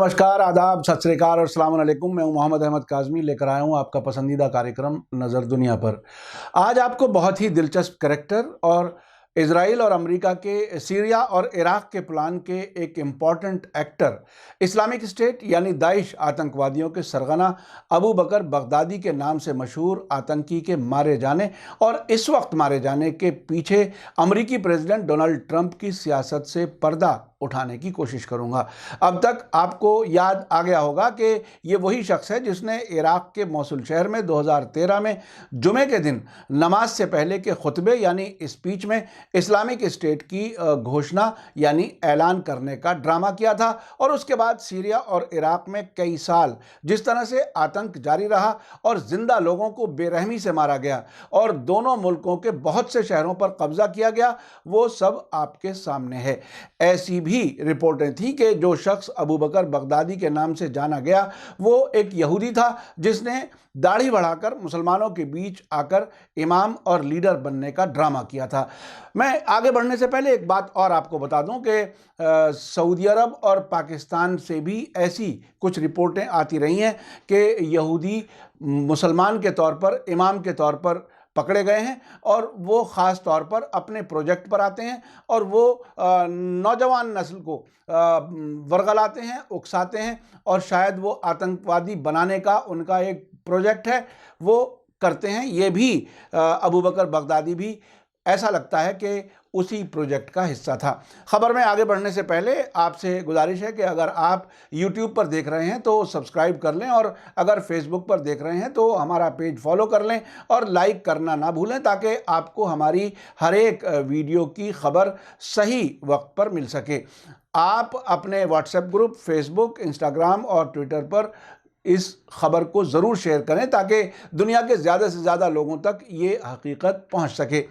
नमस्कार, आदाब, सत श्री अकाल और अस्सलाम वालेकुम। मैं हूं मोहम्मद अहमद काज़मी, लेकर आया हूं आपका पसंदीदा कार्यक्रम नज़र दुनिया पर। आज आपको बहुत ही दिलचस्प करैक्टर और इजराइल और अमेरिका के सीरिया और इराक़ के प्लान के एक इम्पॉर्टेंट एक्टर, इस्लामिक स्टेट यानी दाइश आतंकवादियों के सरगना अबू बकर बगदादी के नाम से मशहूर आतंकी के मारे जाने और इस वक्त मारे जाने के पीछे अमेरिकी प्रेसिडेंट डोनाल्ड ट्रंप की सियासत से पर्दा उठाने की कोशिश करूंगा। अब तक आपको याद आ गया होगा कि ये वही शख्स है जिसने इराक़ के मौसुल शहर में 2013 में जुमे के दिन नमाज से पहले के खुतबे यानी स्पीच में इस्लामिक स्टेट की घोषणा यानी ऐलान करने का ड्रामा किया था। और उसके बाद सीरिया और इराक़ में कई साल जिस तरह से आतंक जारी रहा और जिंदा लोगों को बेरहमी से मारा गया और दोनों मुल्कों के बहुत से शहरों पर कब्जा किया गया, वो सब आपके सामने है। ऐसी भी रिपोर्टें थी कि जो शख्स अबू बकर बगदादी के नाम से जाना गया वो एक यहूदी था जिसने दाढ़ी बढ़ाकर मुसलमानों के बीच आकर इमाम और लीडर बनने का ड्रामा किया था। मैं आगे बढ़ने से पहले एक बात और आपको बता दूं कि सऊदी अरब और पाकिस्तान से भी ऐसी कुछ रिपोर्टें आती रही हैं कि यहूदी मुसलमान के तौर पर, इमाम के तौर पर पकड़े गए हैं और वो ख़ास तौर पर अपने प्रोजेक्ट पर आते हैं और वो नौजवान नस्ल को वर्गलाते हैं, उकसाते हैं और शायद वो आतंकवादी बनाने का उनका एक प्रोजेक्ट है, वो करते हैं। ये भी अबू बकर बगदादी भी ऐसा लगता है कि उसी प्रोजेक्ट का हिस्सा था। खबर में आगे बढ़ने से पहले आपसे गुजारिश है कि अगर आप YouTube पर देख रहे हैं तो सब्सक्राइब कर लें और अगर Facebook पर देख रहे हैं तो हमारा पेज फॉलो कर लें और लाइक करना ना भूलें ताकि आपको हमारी हर एक वीडियो की खबर सही वक्त पर मिल सके। आप अपने व्हाट्सएप ग्रुप, फेसबुक, इंस्टाग्राम और ट्विटर पर इस खबर को ज़रूर शेयर करें ताकि दुनिया के ज़्यादा से ज़्यादा लोगों तक ये हकीकत पहुंच सके।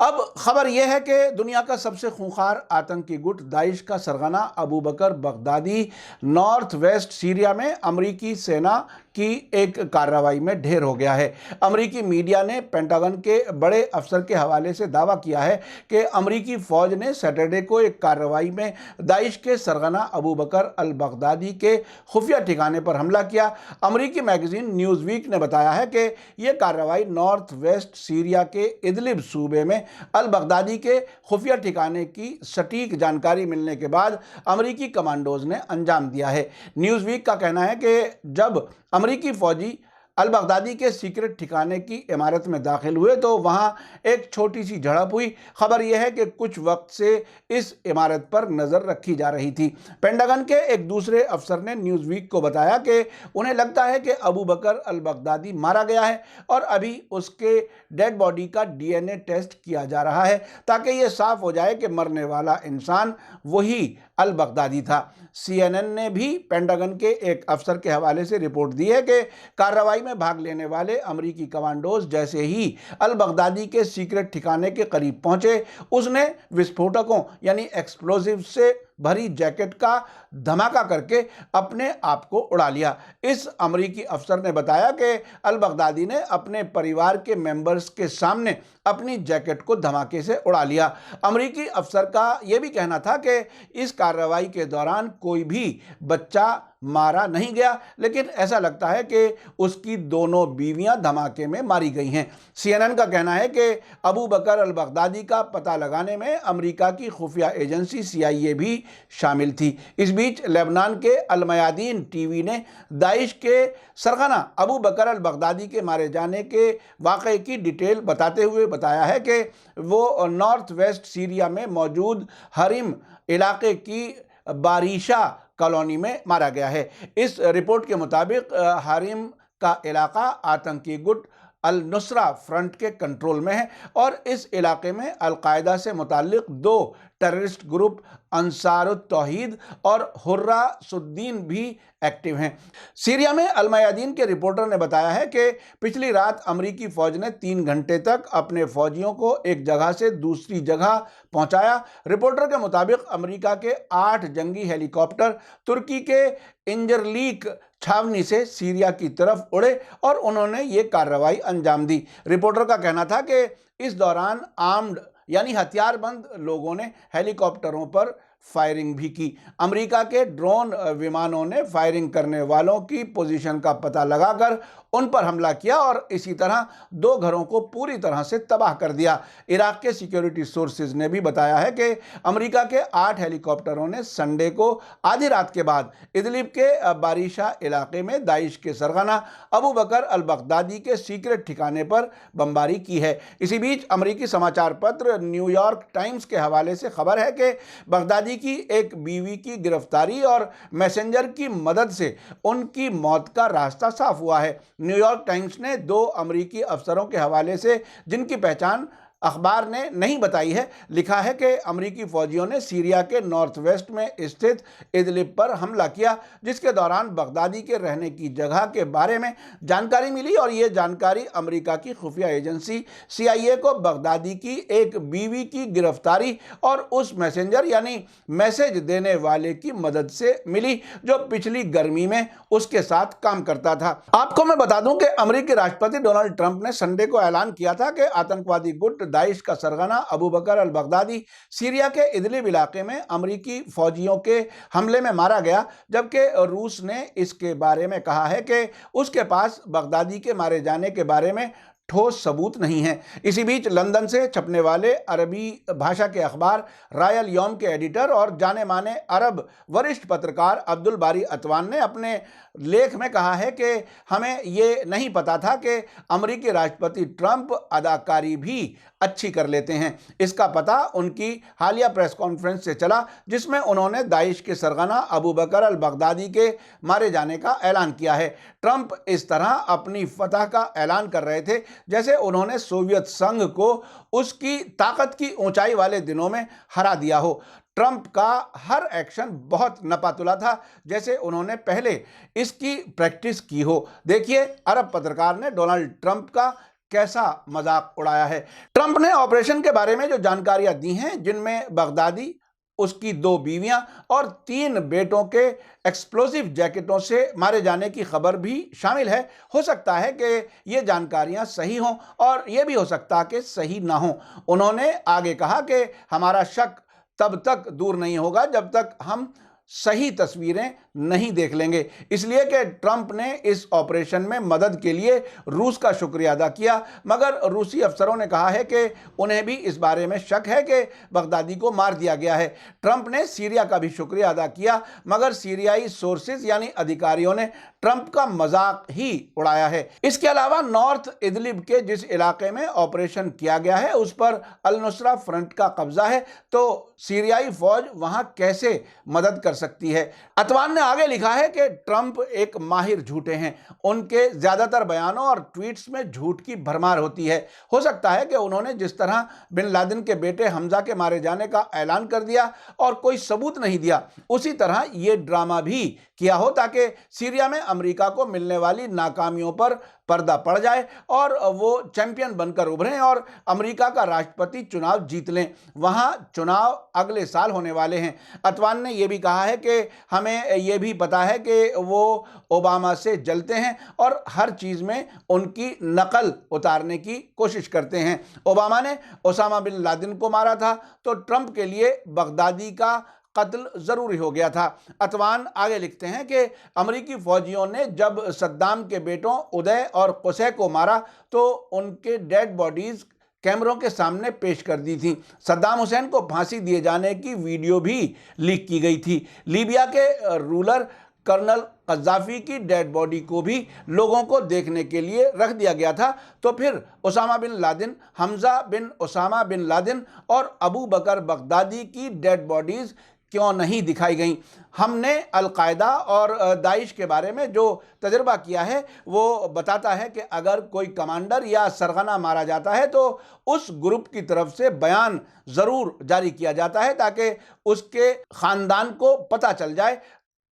अब खबर यह है कि दुनिया का सबसे खूंखार आतंकी गुट दाइश का सरगना अबू बकर बगदादी नॉर्थ वेस्ट सीरिया में अमरीकी सेना की एक कार्रवाई में ढेर हो गया है। अमरीकी मीडिया ने पेंटागन के बड़े अफसर के हवाले से दावा किया है कि अमरीकी फ़ौज ने सैटरडे को एक कार्रवाई में दाइश के सरगना अबू बकर अल बगदादी के खुफिया ठिकाने पर हमला किया। अमरीकी मैगज़ीन न्यूज़ वीक ने बताया है कि यह कार्रवाई नॉर्थ वेस्ट सीरिया के इदलिब सूबे में अल बगदादी के खुफिया ठिकाने की सटीक जानकारी मिलने के बाद अमरीकी कमांडोज ने अंजाम दिया है। न्यूज़ वीक का कहना है कि जब अमरीकी फौजी अल बगदादी के सीक्रेट ठिकाने की इमारत में दाखिल हुए तो वहां एक छोटी सी झड़प हुई। खबर यह है कि कुछ वक्त से इस इमारत पर नज़र रखी जा रही थी। पेंटागन के एक दूसरे अफसर ने न्यूज़ वीक को बताया कि उन्हें लगता है कि अबू बकर अल बगदादी मारा गया है और अभी उसके डेड बॉडी का DNA टेस्ट किया जा रहा है ताकि ये साफ हो जाए कि मरने वाला इंसान वही अल बगदादी था। CNN ने भी पेंटागन के एक अफसर के हवाले से रिपोर्ट दी है कि कार्रवाई में भाग लेने वाले अमरीकी कमांडोज जैसे ही अल बगदादी के सीक्रेट ठिकाने के करीब पहुंचे, उसने विस्फोटकों यानी एक्सप्लोजिव से भरी जैकेट का धमाका करके अपने आप को उड़ा लिया। इस अमरीकी अफसर ने बताया कि अल बगदादी ने अपने परिवार के मेंबर्स के सामने अपनी जैकेट को धमाके से उड़ा लिया। अमरीकी अफसर का यह भी कहना था कि इस कार्रवाई के दौरान कोई भी बच्चा मारा नहीं गया, लेकिन ऐसा लगता है कि उसकी दोनों बीवियां धमाके में मारी गई हैं। CNN का कहना है कि अबू बकर अल बगदादी का पता लगाने में अमेरिका की खुफिया एजेंसी CIA भी शामिल थी। इस बीच लेबनान के अल मयादीन TV ने दाइश के सरगना अबू बकर अल बगदादी के मारे जाने के वाक़े की डिटेल बताते हुए बताया है कि वो नॉर्थ वेस्ट सीरिया में मौजूद हरीम इलाके की बारिशा कॉलोनी में मारा गया है। इस रिपोर्ट के मुताबिक हरीम का इलाका आतंकी गुट अल नुसरा फ्रंट के कंट्रोल में है और इस इलाके में अल-कायदा से मुताल्लिक 2 टेररिस्ट ग्रुप अंसारुत तौहीद और हुर्रासुद्दीन भी एक्टिव हैं। सीरिया में अल मयादीन के रिपोर्टर ने बताया है कि पिछली रात अमरीकी फ़ौज ने 3 घंटे तक अपने फ़ौजियों को एक जगह से दूसरी जगह पहुंचाया। रिपोर्टर के मुताबिक अमेरिका के 8 जंगी हेलीकॉप्टर तुर्की के इंजरलीक छावनी से सीरिया की तरफ उड़े और उन्होंने ये कार्रवाई अंजाम दी। रिपोर्टर का कहना था कि इस दौरान आर्म्ड यानी हथियारबंद लोगों ने हेलीकॉप्टरों पर फायरिंग भी की। अमेरिका के ड्रोन विमानों ने फायरिंग करने वालों की पोजीशन का पता लगाकर उन पर हमला किया और इसी तरह 2 घरों को पूरी तरह से तबाह कर दिया। इराक के सिक्योरिटी सोर्सेज ने भी बताया है कि अमेरिका के 8 हेलीकॉप्टरों ने संडे को आधी रात के बाद इदलिब के बारिशा इलाके में दाइश के सरगना अबू बकर अल बगदादी के सीक्रेट ठिकाने पर बमबारी की है। इसी बीच अमेरिकी समाचार पत्र न्यूयॉर्क टाइम्स के हवाले से खबर है कि बगदादी की एक बीवी की गिरफ्तारी और मैसेंजर की मदद से उनकी मौत का रास्ता साफ हुआ है। न्यूयॉर्क टाइम्स ने 2 अमेरिकी अफसरों के हवाले से, जिनकी पहचान अखबार ने नहीं बताई है, लिखा है कि अमेरिकी फौजियों ने सीरिया के नॉर्थ वेस्ट में स्थित इदलिब पर हमला किया, जिसके दौरान बगदादी के रहने की जगह के बारे में जानकारी मिली और ये जानकारी अमेरिका की खुफिया एजेंसी CIA को बगदादी की एक बीवी की गिरफ्तारी और उस मैसेंजर यानी मैसेज देने वाले की मदद से मिली जो पिछली गर्मी में उसके साथ काम करता था। आपको मैं बता दूं कि अमेरिकी राष्ट्रपति डोनाल्ड ट्रंप ने संडे को ऐलान किया था कि आतंकवादी गुट दाइश का सरगना अबू बकर अल बगदादी सीरिया के इदलिब इलाके में अमेरिकी फौजियों के हमले में मारा गया, जबकि रूस ने इसके बारे में कहा है कि उसके पास बगदादी के मारे जाने के बारे में ठोस सबूत नहीं है। इसी बीच लंदन से छपने वाले अरबी भाषा के अखबार रायल यौम के एडिटर और जाने माने अरब वरिष्ठ पत्रकार अब्दुल बारी अतवान ने अपने लेख में कहा है कि हमें ये नहीं पता था कि अमेरिकी राष्ट्रपति ट्रंप अदाकारी भी अच्छी कर लेते हैं। इसका पता उनकी हालिया प्रेस कॉन्फ्रेंस से चला, जिसमें उन्होंने दाइश के सरगना अबू बकर अल बगदादी के मारे जाने का ऐलान किया है। ट्रंप इस तरह अपनी फतह का ऐलान कर रहे थे जैसे उन्होंने सोवियत संघ को उसकी ताकत की ऊंचाई वाले दिनों में हरा दिया हो। ट्रंप का हर एक्शन बहुत नपातुला था, जैसे उन्होंने पहले इसकी प्रैक्टिस की हो। देखिए अरब पत्रकार ने डोनाल्ड ट्रंप का कैसा मजाक उड़ाया है। ट्रंप ने ऑपरेशन के बारे में जो जानकारियां दी हैं, जिनमें बगदादी, उसकी 2 बीवियां और 3 बेटों के एक्सप्लोसिव जैकेटों से मारे जाने की खबर भी शामिल है। हो सकता है कि ये जानकारियां सही हों और ये भी हो सकता है कि सही ना हों। उन्होंने आगे कहा कि हमारा शक तब तक दूर नहीं होगा जब तक हम सही तस्वीरें नहीं देख लेंगे, इसलिए कि ट्रंप ने इस ऑपरेशन में मदद के लिए रूस का शुक्रिया अदा किया, मगर रूसी अफसरों ने कहा है कि उन्हें भी इस बारे में शक है कि बगदादी को मार दिया गया है। ट्रंप ने सीरिया का भी शुक्रिया अदा किया, मगर सीरियाई सोर्सेज यानी अधिकारियों ने ट्रंप का मजाक ही उड़ाया है। इसके अलावा नॉर्थ इदलिब के जिस इलाके में ऑपरेशन किया गया है उस पर अल नुसरा फ्रंट का कब्जा है, तो सीरियाई फौज वहां कैसे मदद कर सकती है। अतवान ने आगे लिखा है कि ट्रंप एक माहिर झूठे हैं, उनके ज्यादातर बयानों और ट्वीट्स में झूठ की भरमार होती है। हो सकता है कि उन्होंने जिस तरह बिन लादेन के बेटे हमजा के मारे जाने का ऐलान कर दिया और कोई सबूत नहीं दिया, उसी तरह ये ड्रामा भी किया हो ताकि सीरिया में अमेरिका को मिलने वाली नाकामियों पर पर्दा पड़ जाए और वो चैंपियन बनकर उभरें और अमेरिका का राष्ट्रपति चुनाव जीत लें। वहां चुनाव अगले साल होने वाले हैं। अतवान ने यह भी कहा है कि हमें यह भी पता है कि वो ओबामा से जलते हैं और हर चीज़ में उनकी नकल उतारने की कोशिश करते हैं। ओबामा ने ओसामा बिन लादेन को मारा था तो ट्रंप के लिए बगदादी का कत्ल जरूरी हो गया था। अतवान आगे लिखते हैं कि अमेरिकी फौजियों ने जब सद्दाम के बेटों उदय और कुसै को मारा तो उनके डेड बॉडीज कैमरों के सामने पेश कर दी थी। सद्दाम हुसैन को फांसी दिए जाने की वीडियो भी लीक की गई थी। लीबिया के रूलर कर्नल कज़ाफी की डेड बॉडी को भी लोगों को देखने के लिए रख दिया गया था। तो फिर ओसामा बिन लादेन, हमजा बिन ओसामा बिन लादेन और अबू बकर बगदादी की डेड बॉडीज क्यों नहीं दिखाई गई? हमने अल-कायदा और दाइश के बारे में जो तजर्बा किया है वो बताता है कि अगर कोई कमांडर या सरगना मारा जाता है तो उस ग्रुप की तरफ से बयान ज़रूर जारी किया जाता है ताकि उसके ख़ानदान को पता चल जाए,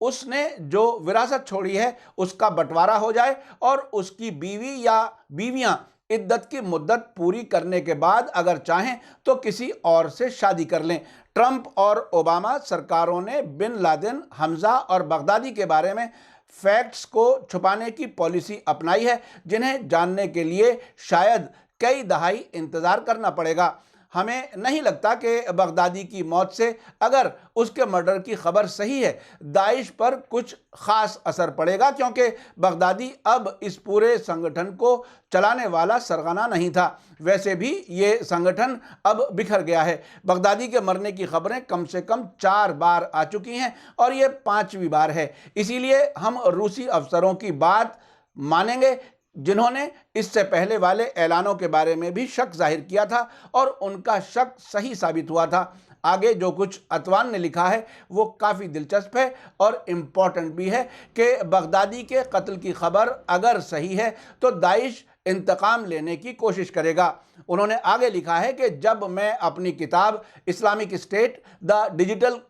उसने जो विरासत छोड़ी है उसका बंटवारा हो जाए और उसकी बीवी या बीवियां इद्दत की मुद्दत पूरी करने के बाद अगर चाहें तो किसी और से शादी कर लें। ट्रंप और ओबामा सरकारों ने बिन लादेन, हमजा और बगदादी के बारे में फैक्ट्स को छुपाने की पॉलिसी अपनाई है, जिन्हें जानने के लिए शायद कई दहाई इंतजार करना पड़ेगा। हमें नहीं लगता कि बगदादी की मौत से, अगर उसके मर्डर की खबर सही है, दाइश पर कुछ खास असर पड़ेगा, क्योंकि बगदादी अब इस पूरे संगठन को चलाने वाला सरगना नहीं था। वैसे भी ये संगठन अब बिखर गया है। बगदादी के मरने की खबरें कम से कम 4 बार आ चुकी हैं और ये 5वीं बार है। इसीलिए हम रूसी अफसरों की बात मानेंगे जिन्होंने इससे पहले वाले ऐलानों के बारे में भी शक जाहिर किया था और उनका शक सही साबित हुआ था। आगे जो कुछ अतवान ने लिखा है वो काफ़ी दिलचस्प है और इम्पॉर्टेंट भी है कि बगदादी के कत्ल की खबर अगर सही है तो दाइश इंतकाम लेने की कोशिश करेगा। उन्होंने आगे लिखा है कि जब मैं अपनी किताब Islamic state the digital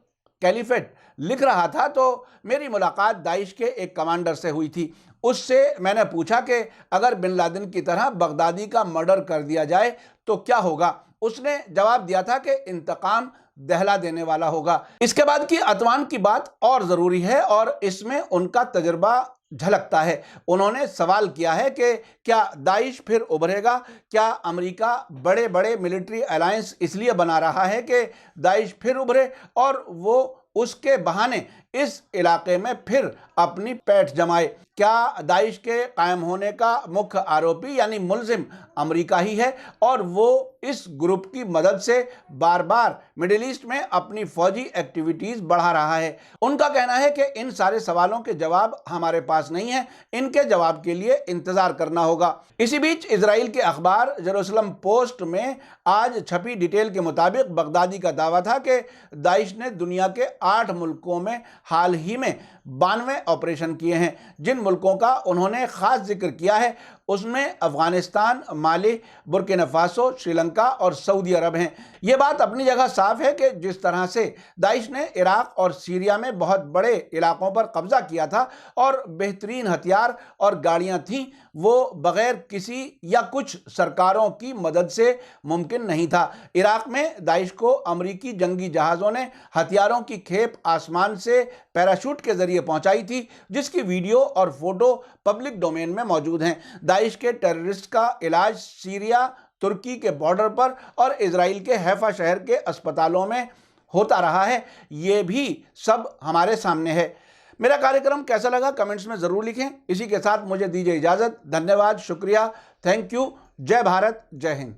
caliphate लिख रहा था तो मेरी मुलाकात दाइश के एक कमांडर से हुई थी। उससे मैंने पूछा कि अगर बिन लादेन की तरह बगदादी का मर्डर कर दिया जाए तो क्या होगा। उसने जवाब दिया था कि इंतकाम दहला देने वाला होगा। इसके बाद की अतवान की बात और ज़रूरी है और इसमें उनका तजुर्बा झलकता है। उन्होंने सवाल किया है कि क्या दाइश फिर उभरेगा? क्या अमेरिका बड़े बड़े मिलिट्री अलायंस इसलिए बना रहा है कि दाइश फिर उभरे और वो उसके बहाने इस इलाके में फिर अपनी पैठ जमाए? क्या दाइश के कायम होने का मुख्य आरोपी यानी मुलजिम अमेरिका ही है और वो इस ग्रुप की मदद से बार बार मिडिल ईस्ट में अपनी फौजी एक्टिविटीज बढ़ा रहा है? उनका कहना है कि इन सारे सवालों के जवाब हमारे पास नहीं है, इनके जवाब के लिए इंतजार करना होगा। इसी बीच इजराइल के अखबार जेरूसलम पोस्ट में आज छपी डिटेल के मुताबिक बगदादी का दावा था कि दाइश ने दुनिया के 8 मुल्कों में हाल ही में 92 ऑपरेशन किए हैं। जिन मुल्कों का उन्होंने खास जिक्र किया है उसमें अफगानिस्तान, माली, बुर्किना फासो, श्रीलंका और सऊदी अरब हैं। ये बात अपनी जगह साफ है कि जिस तरह से दाइश ने इराक और सीरिया में बहुत बड़े इलाकों पर कब्जा किया था और बेहतरीन हथियार और गाड़ियां थीं, वो बगैर किसी या कुछ सरकारों की मदद से मुमकिन नहीं था। इराक में दाइश को अमरीकी जंगी जहाज़ों ने हथियारों की खेप आसमान से पैराशूट के जरिए पहुंचाई थी, जिसकी वीडियो और फोटो पब्लिक डोमेन में मौजूद हैं। दाइश के टेररिस्ट का इलाज सीरिया, तुर्की के बॉर्डर पर और इजराइल के हैफा शहर के अस्पतालों में होता रहा है। ये भी सब हमारे सामने है। मेरा कार्यक्रम कैसा लगा कमेंट्स में ज़रूर लिखें। इसी के साथ मुझे दीजिए इजाज़त। धन्यवाद, शुक्रिया, थैंक यू। जय भारत, जय हिंद।